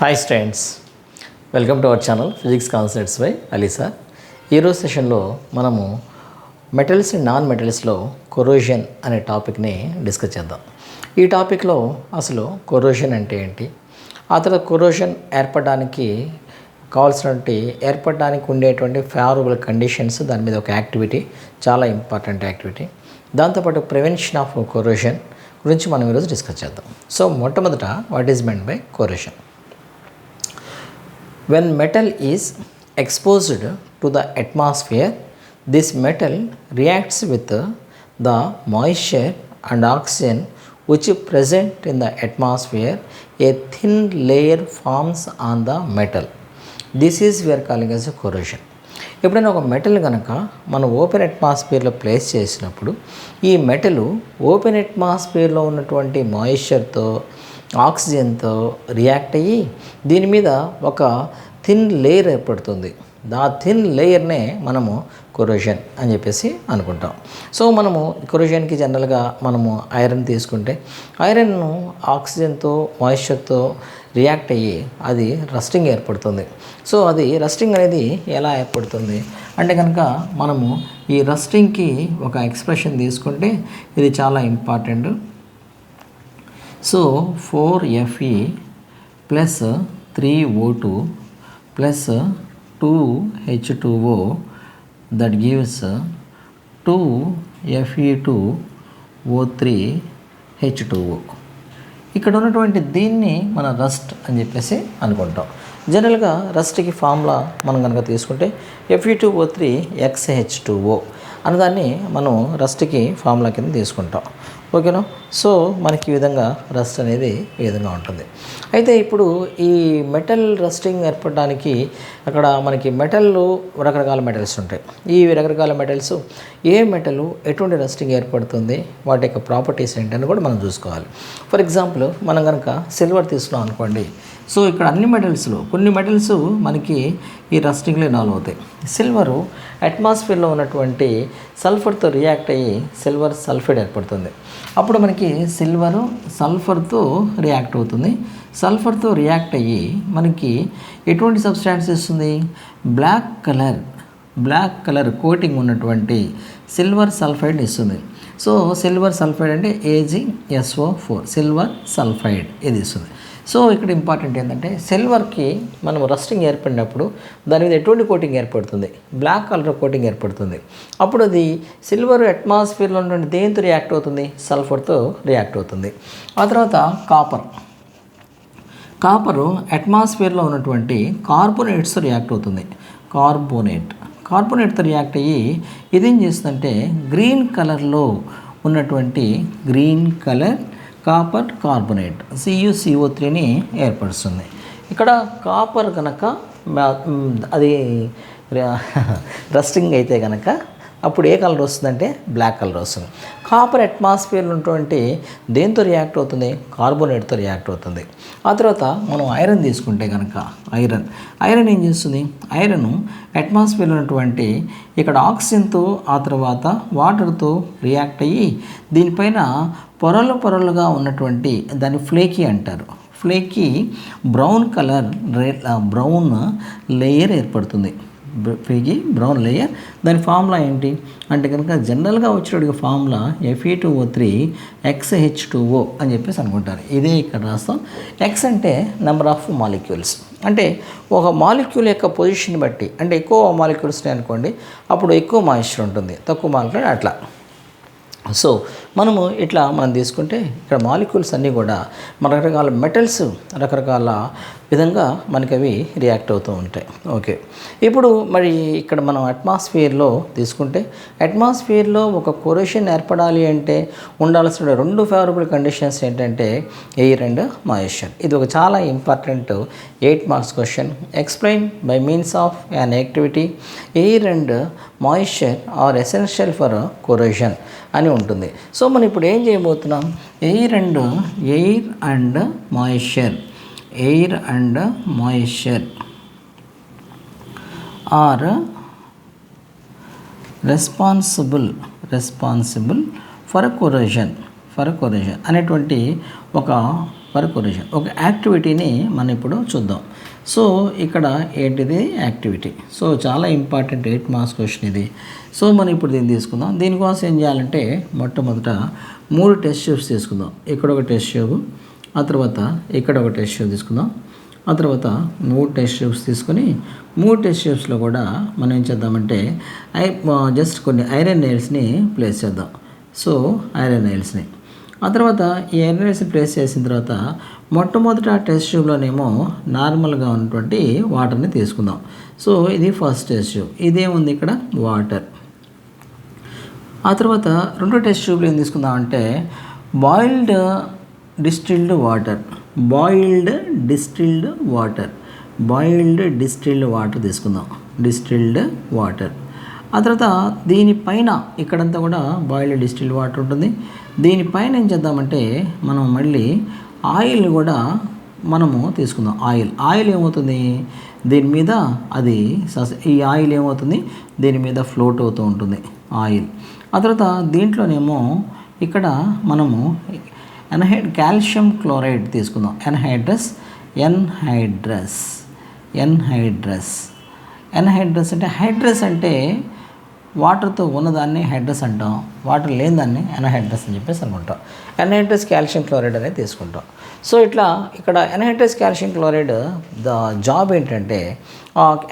Hi students, welcome to our channel physics concepts by Ali sir. ఈరోజు సెషన్లో మనము metals and non మెటల్స్లో కొరోజన్ అనే టాపిక్ని డిస్కస్ చేద్దాం. ఈ టాపిక్లో అసలు కొరోజన్ అంటే ఏంటి, ఆ తర్వాత కొరోజన్ ఏర్పడడానికి ఉండేటువంటి ఫేవరబుల్ కండిషన్స్, దాని మీద ఒక యాక్టివిటీ, చాలా ఇంపార్టెంట్ యాక్టివిటీ. దాంతోపాటు ప్రివెన్షన్ ఆఫ్ కొరోజన్ గురించి మనం ఈరోజు డిస్కస్ చేద్దాం. సో మొట్టమొదట what is meant by కొరోజన్? When metal is exposed to the atmosphere, this metal reacts with the moisture and oxygen which is present in the atmosphere. A thin layer forms on the metal. This is we are calling as a corrosion. ఎప్పుడైనా ఒక metal కనుక మనం open అట్మాస్ఫియర్లో place చేసినప్పుడు ఈ metal open అట్మాస్ఫియర్లో ఉన్నటువంటి మాయిశ్చర్తో ఆక్సిజన్తో react అయ్యి దీని మీద ఒక థిన్ లేయర్ ఏర్పడుతుంది. ఆ థిన్ లేయర్నే మనము కొరోజన్ అని చెప్పేసి అనుకుంటాం. సో మనము కొరోజన్కి జనరల్గా మనము ఐరన్ తీసుకుంటే ఐరన్ను ఆక్సిజన్తో మాయిశ్చర్తో రియాక్ట్ అయ్యి అది రస్టింగ్ ఏర్పడుతుంది. సో అది రస్టింగ్ అనేది ఎలా ఏర్పడుతుంది అంటే కనుక మనము ఈ రస్టింగ్కి ఒక ఎక్స్ప్రెషన్ తీసుకుంటే ఇది చాలా important. So 4Fe plus 3O2 plus 2H2O that gives 2Fe2O3H2O. ఇక్కడ ఉన్నటువంటి దీన్ని మన రస్ట్ అని చెప్పేసి అనుకుంటాం. జనరల్గా రస్ట్కి ఫార్ములా మనం కనుక తీసుకుంటే Fe2O3XH2O అన్నదాన్ని మనం రస్ట్కి ఫార్ములా కింద తీసుకుంటాం. ఓకేనా? సో మనకి ఈ విధంగా రస్ట్ అనేది ఈ విధంగా ఉంటుంది. అయితే ఇప్పుడు ఈ మెటల్ రస్టింగ్ ఏర్పడడానికి అక్కడ మనకి మెటల్లో రకరకాల మెటల్స్ ఉంటాయి. ఈ రకరకాల మెటల్స్ ఏ మెటల్ ఎటువంటి రస్టింగ్ ఏర్పడుతుంది, వాటి యొక్క ప్రాపర్టీస్ ఏంటని కూడా మనం చూసుకోవాలి. ఫర్ ఎగ్జాంపుల్ మనం కనుక సిల్వర్ తీసుకున్నాం అనుకోండి. సో ఇక్కడ అన్ని మెటల్స్లో కొన్ని మెటల్స్ మనకి ఈ రస్టింగ్లో ఇన్వాల్వ్ అవుతాయి. సిల్వరు అట్మాస్ఫియర్లో ఉన్నటువంటి సల్ఫర్తో రియాక్ట్ అయ్యి సిల్వర్ సల్ఫైడ్ ఏర్పడుతుంది. అప్పుడు మనకి సిల్వరు సల్ఫర్తో రియాక్ట్ అవుతుంది. సల్ఫర్తో రియాక్ట్ అయ్యి మనకి ఎటువంటి సబ్స్టాన్స్ ఇస్తుంది? బ్లాక్ కలర్ కోటింగ్ ఉన్నటువంటి సిల్వర్ సల్ఫైడ్ ఇస్తుంది. సో సిల్వర్ సల్ఫైడ్ అంటే AgSO4 సిల్వర్ సల్ఫైడ్ ఇది ఇస్తుంది. సో ఇక్కడ ఇంపార్టెంట్ ఏంటంటే సిల్వర్కి మనం రస్టింగ్ ఏర్పడినప్పుడు దాని మీద ఎటువంటి కోటింగ్ ఏర్పడుతుంది? బ్లాక్ కలర్ కోటింగ్ ఏర్పడుతుంది. అప్పుడు అది సిల్వర్ అట్మాస్ఫియర్లో ఉన్నటువంటి దేంతో రియాక్ట్ అవుతుంది? సల్ఫర్తో రియాక్ట్ అవుతుంది. ఆ తర్వాత కాపరు అట్మాస్ఫియర్లో ఉన్నటువంటి కార్బోనేట్స్తో రియాక్ట్ అవుతుంది. కార్బోనేట్తో రియాక్ట్ అయ్యి ఇదేం చేస్తుందంటే గ్రీన్ కలర్లో ఉన్నటువంటి కాపర్ కార్బోనేట్ CuCO3ని ఏర్పరుస్తుంది. ఇక్కడ కాపర్ కనుక అది రస్టింగ్ అయితే కనుక అప్పుడు ఏ కలర్ వస్తుందంటే బ్లాక్ కలర్ వస్తుంది. కాపర్ అట్మాస్ఫియర్లో ఉన్నటువంటి దేంతో రియాక్ట్ అవుతుంది? కార్బోనేట్తో రియాక్ట్ అవుతుంది. ఆ తర్వాత మనం ఐరన్ తీసుకుంటే కనుక ఐరన్ ఏం చేస్తుంది? ఐరన్ అట్మాస్ఫియర్లో ఉన్నటువంటి ఇక్కడ ఆక్సిజన్తో ఆ తర్వాత వాటర్తో రియాక్ట్ అయ్యి దీనిపైన పొరలుగా ఉన్నటువంటి దాన్ని ఫ్లేకీ అంటారు. ఫ్లేకీ బ్రౌన్ లేయర్ ఏర్పడుతుంది. Brown layer. దాని ఫార్ములా ఏంటి అంటే కనుక జనరల్గా వచ్చేటికి ఫార్ములా Fe2O3XH2O అని చెప్పేసి అనుకుంటారు. ఇదే ఇక్కడ రాస్తాం. X అంటే నెంబర్ ఆఫ్ మాలిక్యూల్స్, అంటే ఒక మాలిక్యూల్ యొక్క పొజిషన్ బట్టి, అంటే ఎక్కువ మాలిక్యూల్స్ అనుకోండి అప్పుడు ఎక్కువ మాయిశ్చర్ ఉంటుంది, తక్కువ మాలిక్యూల్ అట్లా. సో మనం తీసుకుంటే ఇక్కడ మాలిక్యూల్స్ అన్నీ కూడా రకరకాల మెటల్స్ రకరకాల విధంగా మనకి అవి రియాక్ట్ అవుతూ ఉంటాయి. ఓకే, ఇప్పుడు మరి ఇక్కడ మనం అట్మాస్ఫియర్లో తీసుకుంటే అట్మాస్ఫియర్లో ఒక కొరోషన్ ఏర్పడాలి అంటే ఉండాల్సిన రెండు ఫేవరబుల్ కండిషన్స్ ఏంటంటే ఎయిర్ అండ్ మాయిశ్చర్. ఇది ఒక చాలా important 8 marks question. Explain by means of an activity air and moisture are essential for corrosion అని ఉంటుంది. సో మనం ఇప్పుడు ఏం చేయబోతున్నాం? Air and moisture are responsible for corrosion అనేటువంటి ఒక ఫర్ కొరేషన్. ఒక యాక్టివిటీని మనం ఇప్పుడు చూద్దాం. సో ఇక్కడ ఏంటిది యాక్టివిటీ. సో చాలా ఇంపార్టెంట్ 8 మార్క్స్ క్వశ్చన్ ఇది. సో మనం ఇప్పుడు దీన్ని తీసుకుందాం. దీనికోసం ఏం చేయాలంటే మొట్టమొదట 3 టెస్ట్ ట్యూబ్స్ తీసుకుందాం. ఇక్కడ ఒక టెస్ట్ ట్యూబ్, ఆ తర్వాత ఇక్కడ ఒక టెస్ట్ ట్యూబ్ తీసుకుందాం, ఆ తర్వాత 3 టెస్ట్ ట్యూబ్స్ తీసుకొని 3 టెస్ట్ ట్యూబ్స్లో కూడా మనం ఏం చేద్దామంటే జస్ట్ కొన్ని ఐరన్ నెయిల్స్ని ప్లేస్ చేద్దాం. సో ఐరన్ నెయిల్స్ని ఆ తర్వాత ఈ ఐరన్ నెయిల్స్ని ప్లేస్ చేసిన తర్వాత మొట్టమొదట టెస్ట్ ట్యూబ్లోనేమో నార్మల్గా ఉన్నటువంటి వాటర్ని తీసుకుందాం. సో ఇది ఫస్ట్ టెస్ట్ ట్యూబ్, ఇదేముంది ఇక్కడ వాటర్. ఆ తర్వాత రెండో టెస్ట్ ట్యూబ్లో ఏం తీసుకుందామంటే boiled distilled water, boiled distilled water తీసుకుందాం, డిస్టిల్డ్ వాటర్. ఆ తర్వాత దీనిపైన ఇక్కడంతా కూడా బాయిల్డ్ డిస్టిల్డ్ వాటర్ ఉంటుంది. దీనిపైన ఏం చేద్దామంటే మనం మళ్ళీ ఆయిల్ కూడా మనము తీసుకుందాం. ఆయిల్ ఏమవుతుంది దీని మీద, అది ఈ ఆయిల్ ఏమవుతుంది దీని మీద ఫ్లోట్ అవుతూ ఉంటుంది ఆయిల్. ఆ తర్వాత దీంట్లోనేమో ఇక్కడ మనము కాల్షియం క్లోరైడ్ తీసుకుందాం. ఎన్హైడ్రస్ అంటే హైడ్రస్ అంటే వాటర్తో ఉన్నదాన్ని హైడ్రస్ అంటాం, వాటర్ లేని దాన్ని ఎన్హైడ్రస్ అని చెప్పేసి అనుకుంటాం. ఎన్హైడ్రస్ కాల్షియం క్లోరైడ్ అనేది తీసుకుంటాం. సో ఇట్లా ఇక్కడ ఎన్హైడ్రస్ కాల్షియం క్లోరైడ్ జాబ్ ఏంటంటే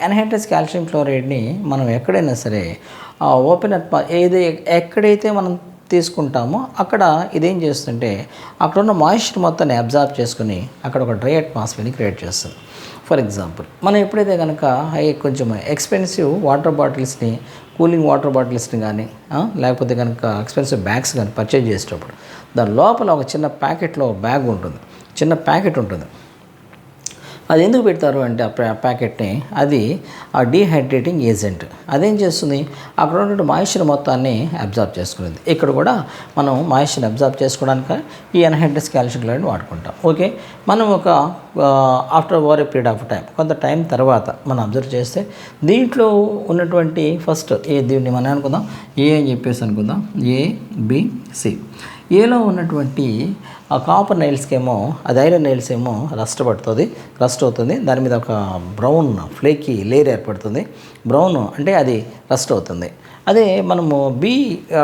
ఎన్హైడ్రస్ కాల్షియం క్లోరైడ్ని మనం ఎక్కడైనా సరే ఓపెన్ ఎక్కడైతే మనం తీసుకుంటామో అక్కడ ఇదేం చేస్తుంటే అక్కడ ఉన్న మాయిశ్చర్ మొత్తాన్ని అబ్జార్బ్ చేసుకుని అక్కడ ఒక డ్రై అట్మాస్ఫియర్ని క్రియేట్ చేస్తుంది. ఫర్ ఎగ్జాంపుల్ మనం ఎప్పుడైతే కనుక కొంచెం ఎక్స్పెన్సివ్ వాటర్ బాటిల్స్ని, కూలింగ్ వాటర్ బాటిల్స్ని కానీ లేకపోతే కనుక ఎక్స్పెన్సివ్ బ్యాగ్స్ కానీ పర్చేజ్ చేసేటప్పుడు దాని లోపల ఒక చిన్న ప్యాకెట్లో బ్యాగ్ ఉంటుంది, చిన్న ప్యాకెట్ ఉంటుంది. అది ఎందుకు పెడతారు అంటే ఆ ప్యాకెట్ని, అది ఆ డీహైడ్రేటింగ్ ఏజెంట్. అదేం చేస్తుంది అక్కడ ఉన్నటువంటి మాయిశ్చర్ మొత్తాన్ని అబ్జార్బ్ చేసుకునేది. ఇక్కడ కూడా మనం మాయిశ్చర్ని అబ్జార్బ్ చేసుకోవడానికి ఈ ఎన్హైడ్రస్ కాల్షియం క్లోరైడ్ని వాడుకుంటాం. ఓకే, మనం ఒక after over a period of time, కొంత టైం తర్వాత మనం అబ్జర్వ్ చేస్తే దీంట్లో ఉన్నటువంటి ఫస్ట్ దీన్ని మనం అనుకుందాం ఏ అని చెప్పేసి అనుకుందాం, ABC. ఏలో ఉన్నటువంటి ఆ కాపర్ నైల్స్కి ఏమో అది ఐరన్ నైల్స్ ఏమో రస్ట్ అవుతుంది. దాని మీద ఒక బ్రౌన్ ఫ్లేకీ లేయర్ ఏర్పడుతుంది. బ్రౌన్ అంటే అది రస్ట్ అవుతుంది. అదే మనము బి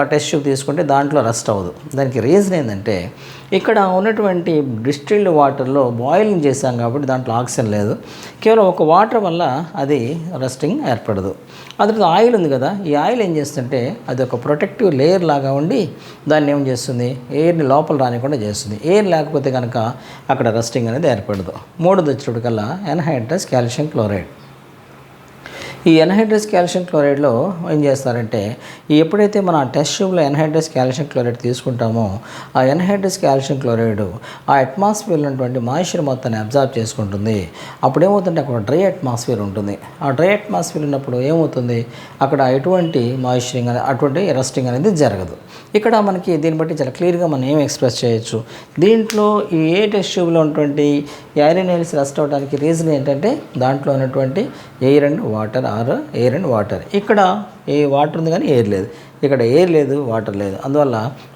టెస్ట్ ట్యూబ్ తీసుకుంటే దాంట్లో రస్ట్ అవ్వదు. దానికి రీజన్ ఏంటంటే ఇక్కడ ఉన్నటువంటి డిస్టిల్డ్ వాటర్లో బాయిలింగ్ చేసాం కాబట్టి దాంట్లో ఆక్సిజన్ లేదు, కేవలం ఒక వాటర్ వల్ల అది రస్టింగ్ ఏర్పడదు. ఆ తర్వాత ఆయిల్ ఉంది కదా, ఈ ఆయిల్ ఏం చేస్తుంటే అది ఒక ప్రొటెక్టివ్ లేయర్ లాగా ఉండి దాన్ని ఏం చేస్తుంది, ఎయిర్ని లోపల రానికుండా చేస్తుంది. ఎయిర్ లేకపోతే కనుక అక్కడ రస్టింగ్ అనేది ఏర్పడదు. మూడోది వచ్చేటప్పటికల్లా ఎన్హైడ్రస్ కాల్షియం క్లోరైడ్. ఈ ఎన్హైడ్రస్ కాల్షియం క్లోరైడ్లో ఏం చేస్తారంటే ఎప్పుడైతే మన టెస్ట్ ట్యూబ్లో ఎన్హైడ్రస్ కాల్షియం క్లోరైడ్ తీసుకుంటామో ఆ ఎన్హైడ్రస్ కాల్షియం క్లోరైడ్ ఆ అట్మాస్ఫియర్లో ఉన్నటువంటి మాయిశ్చర్ మొత్తాన్ని అబ్జార్బ్ చేసుకుంటుంది. అప్పుడు ఏమవుతుందంటే అక్కడ డ్రై అట్మాస్ఫియర్ ఉంటుంది. ఆ డ్రై అట్మాస్ఫియర్ ఉన్నప్పుడు ఏమవుతుంది అక్కడ ఎటువంటి మాయిశ్చరింగ్ అటువంటి రస్టింగ్ అనేది జరగదు. ఇక్కడ మనకి దీన్ని బట్టి చాలా క్లియర్గా మనం ఏం ఎక్స్ప్రెస్ చేయొచ్చు. దీంట్లో ఈ టెస్ట్ ట్యూబ్లో ఉన్నటువంటి ఐరన్ నైల్స్ రస్ట్ అవడానికి రీజన్ ఏంటంటే దాంట్లో ఉన్నటువంటి ఎయిర్ అండ్ వాటర్. ఇక్కడ వాటర్ ఉంది కానీ ఎయిర్ లేదు, ఇక్కడ ఎయిర్ లేదు, వాటర్ లేదు. అందువల్ల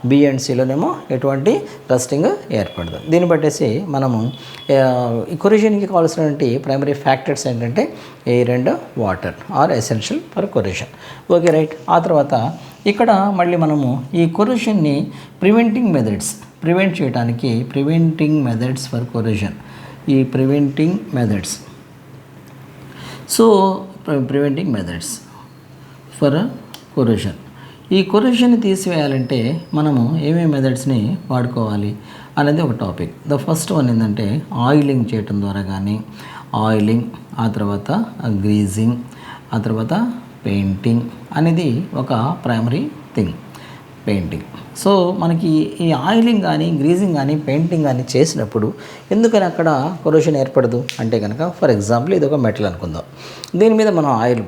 B అండ్ Cలోనేమో ఎటువంటి రస్టింగ్ ఏర్పడదు. దీన్ని బట్టేసి మనము ఈ కొరేషన్కి కావాల్సినటువంటి ప్రైమరీ ఫ్యాక్టర్స్ ఏంటంటే air and water are essential for corrosion. Okay right. ఆ తర్వాత ఇక్కడ మళ్ళీ మనము ఈ కొరేషన్ని ప్రివెంటింగ్ మెథడ్స్ ఫర్ కొరేషన్. ఈ ప్రివెంటింగ్ మెథడ్స్ ఫర్ కొరేషన్. ఈ కొరేషన్ని తీసివేయాలంటే మనము ఏమేమి మెథడ్స్ని వాడుకోవాలి అనేది ఒక టాపిక్. ద ఫస్ట్ వన్ ఏంటంటే ఆయిలింగ్ చేయటం ద్వారా కానీ, ఆ తర్వాత గ్రీజింగ్, ఆ తర్వాత పెయింటింగ్ అనేది ఒక ప్రైమరీ థింగ్, పెయింటింగ్. సో మనకి ఈ ఆయిలింగ్ కానీ, గ్రీజింగ్ కానీ, పెయింటింగ్ కానీ చేసినప్పుడు ఎందుకని అక్కడ కొరోషన్ ఏర్పడదు అంటే కనుక ఫర్ ఎగ్జాంపుల్ ఇది ఒక మెటల్ అనుకుందాం, దీని మీద మనం ఆయిల్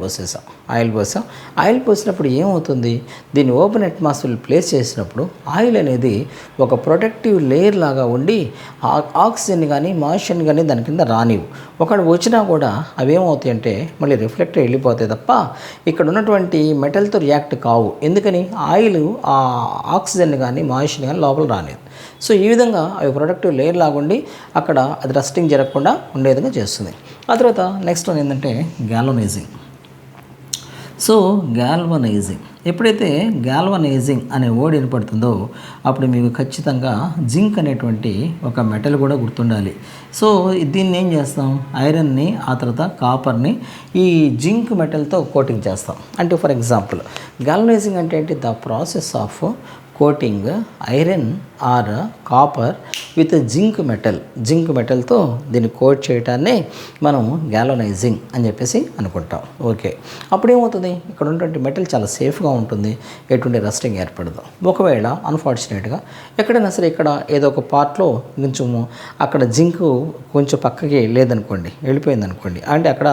పోసినప్పుడు ఏమవుతుంది, దీన్ని ఓపెన్ అట్మాస్ఫియర్ ప్లేస్ చేసినప్పుడు ఆయిల్ అనేది ఒక ప్రొటెక్టివ్ లేయర్ లాగా ఉండి ఆక్సిజన్ కానీ మాయిశ్చర్ని కానీ దాని కింద రానివ్వు. ఒకటి వచ్చినా కూడా అవి ఏమవుతాయి అంటే మళ్ళీ రిఫ్లెక్ట్ వెళ్ళిపోతాయి తప్ప ఇక్కడ ఉన్నటువంటి మెటల్తో రియాక్ట్ కావు. ఎందుకని ఆయిల్ ఆ ఆక్సిజన్ కానీ మాయిశ్చర్ కానీ లోపల రానివ్వదు. సో ఈ విధంగా అవి ప్రొడక్టివ్ లేయర్ లాగుండి అక్కడ అది రస్టింగ్ జరగకుండా ఉండే విధంగా చేస్తుంది. ఆ తర్వాత నెక్స్ట్ వన్ ఏంటంటే గ్యాల్వనైజింగ్. సో గ్యాల్వనైజింగ్, ఎప్పుడైతే గ్యాల్వనైజింగ్ అనే వర్డ్ వినపడుతుందో అప్పుడు మీకు ఖచ్చితంగా జింక్ అనేటువంటి ఒక మెటల్ కూడా గుర్తుండాలి. సో దీన్ని ఏం చేస్తాం, ఐరన్ని ఆ తర్వాత కాపర్ని ఈ జింక్ మెటల్తో కోటింగ్ చేస్తాం. అంటే ఫర్ ఎగ్జాంపుల్ గ్యాల్వనైజింగ్ అంటే ఏంటి, the process of coating iron or copper with zinc మెటల్తో దీన్ని కోట్ చేయటాన్ని మనం గ్యాల్వనైజింగ్ అని చెప్పేసి అనుకుంటాం. ఓకే, అప్పుడు ఏమవుతుంది, ఇక్కడ ఉన్నటువంటి మెటల్ చాలా సేఫ్గా ఉంటుంది, ఎటువంటి రస్టింగ్ ఏర్పడదు. ఒకవేళ అన్ఫార్చునేట్గా ఎక్కడైనా సరే ఇక్కడ ఏదో ఒక పార్ట్లో కొంచెము అక్కడ జింక్ కొంచెం పక్కకి లేదనుకోండి, వెళ్ళిపోయింది అనుకోండి, అంటే అక్కడ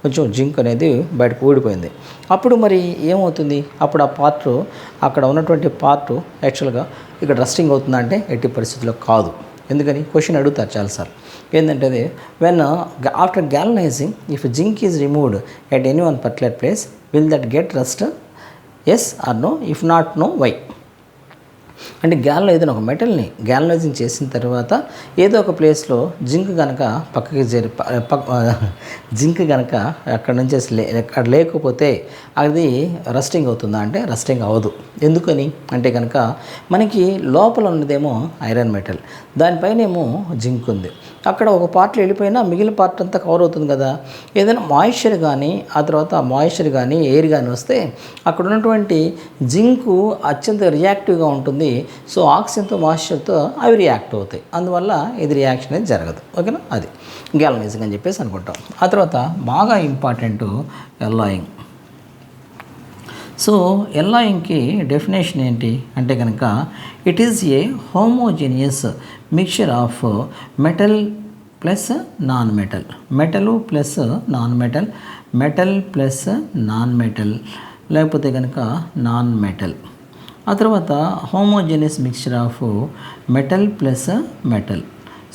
కొంచెం జింక్ అనేది బయటకు ఊడిపోయింది, అప్పుడు మరి ఏమవుతుంది, అప్పుడు ఆ పార్ట్ అక్కడ ఉన్నటువంటి పార్ట్ యాక్చువల్గా ఇక్కడ రస్టింగ్ అవుతుందా అంటే ఎట్టి పరిస్థితుల్లో కాదు. ఎందుకని క్వశ్చన్ అడుగుతారు చాలాసార్లు. ఏంటంటే అది when after galvanizing if zinc is removed at any one particular place will that get rust, yes or no, if not no why. అంటే ఏదైనా ఒక మెటల్ని గ్యాల్వనైజింగ్ చేసిన తర్వాత ఏదో ఒక ప్లేస్లో జింక్ కనుక పక్కకి జింక్ కనుక అక్కడ నుంచి అక్కడ లేకపోతే అది రస్టింగ్ అవుతుందా అంటే రస్టింగ్ అవ్వదు. ఎందుకని అంటే కనుక మనకి లోపల ఉన్నదేమో ఐరన్ మెటల్, దానిపైనేమో జింక్ ఉంది, అక్కడ ఒక పార్ట్లో వెళ్ళిపోయినా మిగిలిన పార్ట్ అంతా కవర్ అవుతుంది కదా. ఏదైనా మాయిశ్చర్ కానీ ఆ తర్వాత మాయిశ్చర్ కానీ ఎయిర్ కానీ వస్తే అక్కడ ఉన్నటువంటి జింకు అత్యంత రియాక్టివ్గా ఉంటుంది. సో ఆక్సిజన్తో మాయిశ్చర్తో అవి రియాక్ట్ అవుతాయి, అందువల్ల ఇది రియాక్షన్ అనేది జరగదు. ఓకేనా, అది గ్యాల్వనైజింగ్ అని చెప్పేసి అనుకుంటాం. ఆ తర్వాత బాగా ఇంపార్టెంట్ ఎల్లాయింగ్. సో ఎల్లాయింగ్కి డెఫినేషన్ ఏంటి అంటే కనుక it is a homogeneous mixture of metal plus non metal, metal plus non metal, metal plus non metal, లేకపోతే కనుక నాన్ మెటల్. ఆ తర్వాత homogeneous mixture of metal plus metal.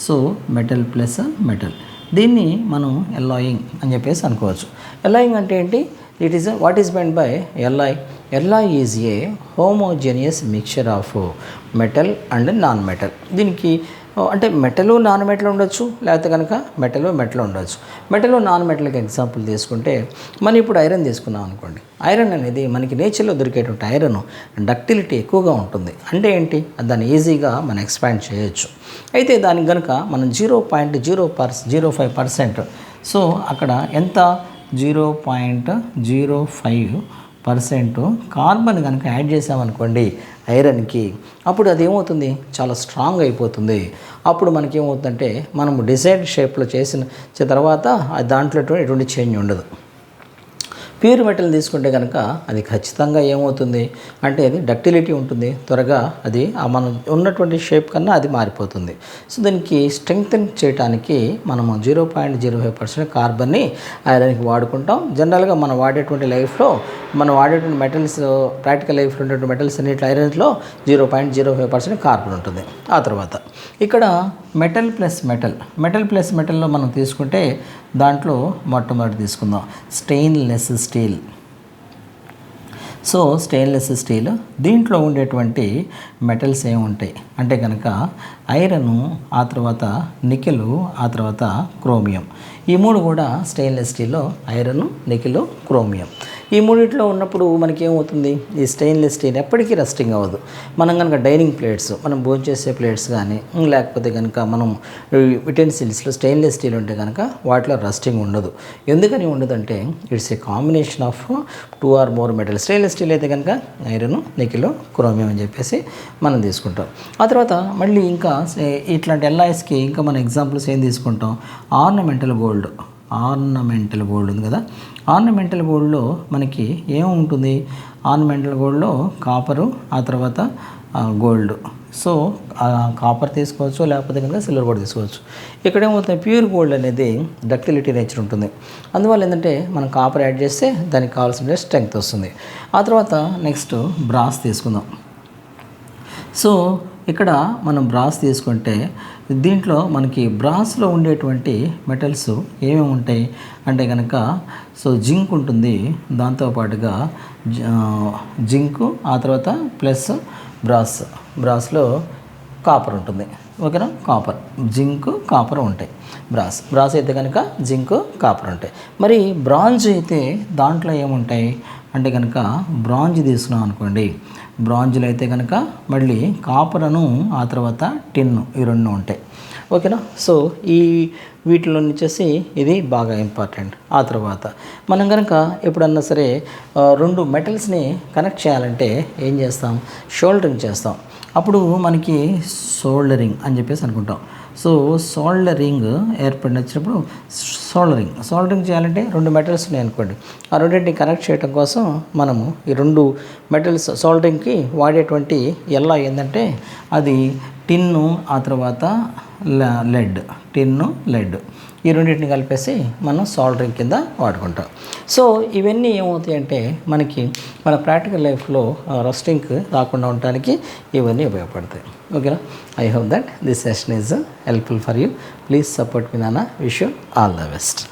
So metal plus metal, దీన్ని మనం ఎల్లాయింగ్ అని చెప్పేసి అనుకోవచ్చు. ఎల్లాయింగ్ అంటే ఏంటి, it is what is meant by alloy. Alloy is a homogeneous mixture of metal and non-metal. దీనికి అంటే మెటల్ నాన్ మెటల్ ఉండొచ్చు, లేకపోతే కనుక మెటల్ ఉండొచ్చు. మెటల్ నాన్ మెటల్కి ఎగ్జాంపుల్ తీసుకుంటే మనం ఇప్పుడు ఐరన్ తీసుకున్నాం అనుకోండి. ఐరన్ అనేది మనకి నేచర్లో దొరికేటువంటి ఐరన్ డక్టిలిటీ ఎక్కువగా ఉంటుంది. అంటే ఏంటి, దాన్ని ఈజీగా మనం ఎక్స్పాండ్ చేయొచ్చు. అయితే దానికి కనుక మనం 0.05%, సో అక్కడ ఎంత 0.05% కార్బన్ కనుక యాడ్ చేసామనుకోండి ఐరన్కి, అప్పుడు అది ఏమవుతుంది, చాలా స్ట్రాంగ్ అయిపోతుంది. అప్పుడు మనకి ఏమవుతుందంటే మనం డిజైర్డ్ షేప్లో చేసిన తర్వాత దాంట్లో ఎటువంటి చేంజ్ ఉండదు. ప్యూర్ మెటల్ తీసుకుంటే కనుక అది ఖచ్చితంగా ఏమవుతుంది అంటే అది డక్టిలిటీ ఉంటుంది, త్వరగా అది మనం ఉన్నటువంటి షేప్ కన్నా అది మారిపోతుంది. సో దీనికి స్ట్రెంగ్తన్ చేయడానికి మనము 0.05% కార్బన్ని ఐరన్కి వాడుకుంటాం. జనరల్గా మనం వాడేటువంటి లైఫ్లో మనం వాడేటువంటి మెటల్స్, ప్రాక్టికల్ లైఫ్లో ఉండేటువంటి మెటల్స్ అన్నింటి ఐరన్స్లో 0.05% కార్బన్ ఉంటుంది. ఆ తర్వాత ఇక్కడ మెటల్ ప్లస్ మెటల్లో మనం తీసుకుంటే దాంట్లో మొట్టమొదటి తీసుకుందాం stainless steel. So stainless steel, దీంట్లో ఉండేటువంటి మెటల్స్ ఏముంటాయి అంటే కనుక ఐరను, ఆ తర్వాత నికెల్, ఆ తర్వాత క్రోమియం. ఈ మూడు కూడా స్టెయిన్లెస్ స్టీల్లో ఐరన్, నికెల్, క్రోమియం. ఈ మూడిట్లో ఉన్నప్పుడు మనకి ఏమవుతుంది, ఈ స్టెయిన్లెస్ స్టీల్ ఎప్పటికీ రస్టింగ్ అవ్వదు. మనం కనుక డైనింగ్ ప్లేట్స్, మనం భోజనం చేసే ప్లేట్స్ కానీ లేకపోతే కనుక మనం యుటెన్సిల్స్లో స్టెయిన్లెస్ స్టీల్ ఉంటే కనుక వాటిలో రస్టింగ్ ఉండదు. ఎందుకని ఉండదంటే it's a combination of 2 or more metals. Stainless steel అయితే కనుక ఐరన్, నికెల్, క్రోమియం అని చెప్పేసి మనం తీసుకుంటాం. ఆ తర్వాత మళ్ళీ ఇంకా ఇట్లాంటి ఎల్లాయిస్కి ఇంకా మన ఎగ్జాంపుల్స్ ఏం తీసుకుంటాం, ఆర్నమెంటల్ గోల్డ్ ఉంది కదా. ఆర్నమెంటల్ గోల్డ్లో మనకి ఏముంటుంది, ఆర్నమెంటల్ గోల్డ్లో కాపరు, ఆ తర్వాత గోల్డ్. సో కాపర్ తీసుకోవచ్చు, లేకపోతే కనుక సిల్వర్ కూడా తీసుకోవచ్చు. ఇక్కడ ఏమవుతుంది, ప్యూర్ గోల్డ్ అనేది డక్టిలిటీ నేచర్ ఉంటుంది. అందువల్ల ఏంటంటే మనం కాపర్ యాడ్ చేస్తే దానికి కావాల్సిన స్ట్రెంగ్త్ వస్తుంది. ఆ తర్వాత నెక్స్ట్ బ్రాస్ తీసుకుందాం. సో ఇక్కడ మనం బ్రాస్ తీసుకుంటే దీంట్లో మనకి బ్రాస్లో ఉండేటువంటి మెటల్స్ ఏమేమి ఉంటాయి అంటే కనుక సో జింక్ ఉంటుంది, దాంతోపాటుగా జింకు, ఆ తర్వాత ప్లస్ బ్రాస్లో కాపర్ ఉంటుంది. ఓకేనా, కాపర్, జింక్, కాపర్ ఉంటాయి. బ్రాస్ అయితే కనుక జింక్, కాపర్ ఉంటాయి. మరి బ్రాంజ్ అయితే దాంట్లో ఏముంటాయి అంటే కనుక బ్రాంజ్ తీసుకున్నాం అనుకోండి, బ్రాంజ్లో అయితే కనుక మళ్ళీ కాపరను ఆ తర్వాత టిన్ను ఈ రెండు ఉంటాయి. ఓకేనా. సో ఈ వీటిలో వచ్చేసి ఇది బాగా ఇంపార్టెంట్. ఆ తర్వాత మనం కనుక ఎప్పుడన్నా సరే రెండు మెటల్స్ని కనెక్ట్ చేయాలంటే ఏం చేస్తాం, షోల్డరింగ్ చేస్తాం. అప్పుడు మనకి సోల్డరింగ్ అని చెప్పేసి అనుకుంటాం. సో సోల్డరింగ్ వచ్చినప్పుడు సోల్డరింగ్ చేయాలంటే రెండు మెటల్స్ ఉన్నాయి అనుకోండి, ఆ రెండింటిని కనెక్ట్ చేయడం కోసం మనము ఈ రెండు మెటల్స్ సోల్డరింగ్కి వాడేటువంటి ఎలా ఏంటంటే అది టిన్ను ఆ తర్వాత లెడ్ ఈ రెండింటిని కలిపేసి మనం సోల్డరింగ్ కింద వాడుకుంటాం. సో ఇవన్నీ ఏమవుతాయంటే మనకి మన ప్రాక్టికల్ లైఫ్లో రస్టింగ్ రాకుండా ఉండడానికి ఇవన్నీ ఉపయోగపడతాయి. ఓకేనా. I hope that this session is helpful for you. Please support మీ నాన్న. Wish you all the best.